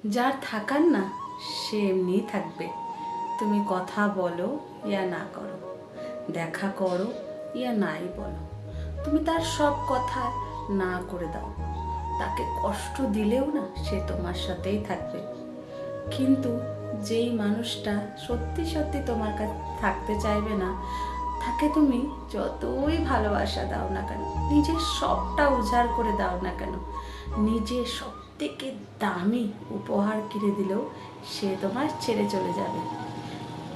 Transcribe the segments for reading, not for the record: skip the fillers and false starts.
যার থাকার না সে এমনিই থাকবে। তুমি কথা বলো ইয়া না করো, দেখা করো ইয়া নাই বলো, তুমি তার সব কথা না করে দাও, তাকে কষ্ট দিলেও না সে তোমার সাথেই থাকবে। কিন্তু যেই মানুষটা সত্যি সত্যি তোমার কাছে থাকতে চাইবে না, তাকে তুমি যতই ভালোবাসা দাও না কেন, নিজের সবটা উজাড় করে দাও না কেন, নিজের সব থেকে দামি উপহার কিনে দিলেও সে তোমার ছেড়ে চলে যাবে।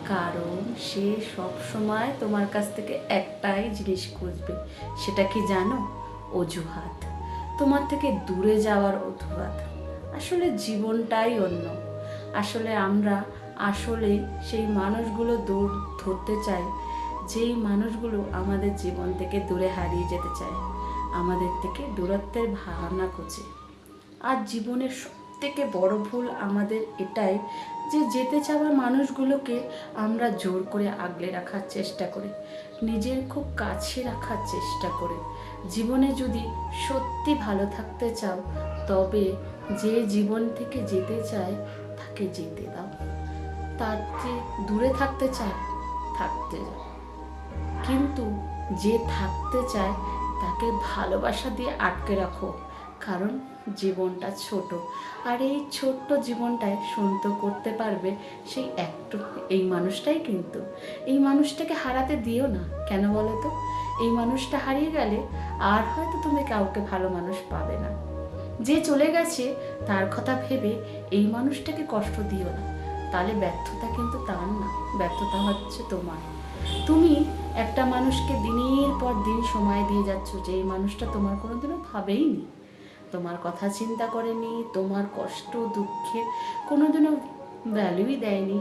কারণ সে সব সময় তোমার কাছ থেকে একটাই জিনিস খুঁজবে। সেটা কি জানো? অজুহাত। তোমার থেকে দূরে যাওয়ার অজুহাত। আসলে জীবনটাই অন্য। আসলে আমরা সেই মানুষগুলো ধরতে চাই, যেই মানুষগুলো আমাদের জীবন থেকে দূরে হারিয়ে যেতে চায়, আমাদের থেকে দূরত্বের ভাবনা করছে। আর জীবনের সবথেকে বড় ভুল আমাদের এটাই যে যেতে চাওয়া মানুষগুলোকে আমরা জোর করে আগলে রাখার চেষ্টা করি, নিজের খুব কাছে রাখার চেষ্টা করি। জীবনে যদি সত্যি ভালো থাকতে চাও, তবে যে জীবন থেকে যেতে চায় তাকে যেতে দাও। তার যে দূরে থাকতে চায় থাকতে যাও, কিন্তু যে থাকতে চায় তাকে ভালোবাসা দিয়ে আটকে রাখো। কারণ জীবনটা ছোট, আর এই ছোট্ট জীবনটায় সুন্দর করতে পারবে সেই একটু এই মানুষটাই। কিন্তু এই মানুষটাকে হারাতে দিও না। কেন বলো তো? এই মানুষটা হারিয়ে গেলে আর হয়তো তুমি কাউকে ভালো মানুষ পাবে না। যে চলে গেছে তার কথা ভেবে এই মানুষটাকে কষ্ট দিও না, তাহলে ব্যর্থতা কিন্তু তার না, ব্যর্থতা হচ্ছে তোমার। তুমি একটা মানুষকে দিনের পর দিন সময় দিয়ে যাচ্ছ, যে এই মানুষটা তোমার কোনোদিনও ভাবেইনি, তোমার কথা চিন্তা করেনি, তোমার কষ্ট দুঃখে কোনোদিনও ভ্যালুই দেয়নি।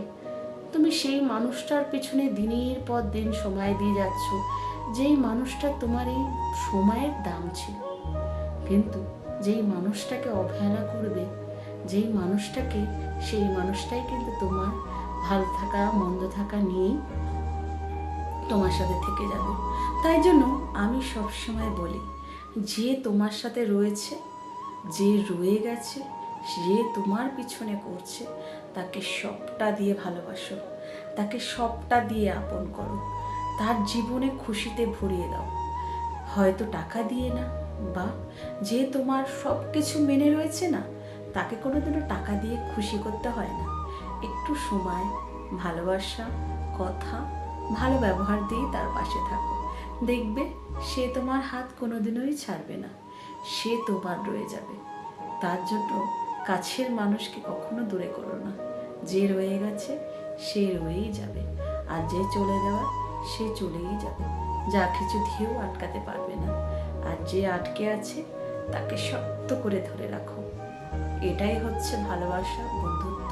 তুমি সেই মানুষটার পিছনে দিনের পর দিন সময় দিয়ে যাচ্ছ, যেই মানুষটা তোমার এই সময়ের দাম ছিল। কিন্তু যেই মানুষটাকে অবহেলা করবে, যেই মানুষটাকে, সেই মানুষটাই কিন্তু তোমার ভালো থাকা মন্দ থাকা নিয়েই তোমার সাথে থেকে যাবে। তাই জন্য আমি সবসময় বলি, যে তোমার সাথে রয়েছে, যে রয়ে গেছে, যে তোমার পিছনে করছে, তাকে সবটা দিয়ে ভালোবাসো, তাকে সবটা দিয়ে আপন করো, তার জীবনে খুশিতে ভরিয়ে দাও। হয়তো টাকা দিয়ে না, বা যে তোমার সব কিছু মেনে রয়েছে না, তাকে কোনোদিনও টাকা দিয়ে খুশি করতে হয় না। একটু সময়, ভালোবাসা, কথা, ভালো ব্যবহার দিয়ে তার পাশে থাকো। দেখবে সে তোমার হাত কোনোদিনই ছাড়বে না, সে তোমার রয়ে যাবে। তার জন্য কাছের মানুষকে কখনো দূরে করো না। যে রয়ে গেছে সে রয়েই যাবে, আর যে চলে যাওয়ার সে চলেই যাবে। যা কিছু দিয়েও আটকাতে পারবে না। আর যে আটকে আছে তাকে শক্ত করে ধরে রাখো। এটাই হচ্ছে ভালোবাসা, বন্ধুত্ব।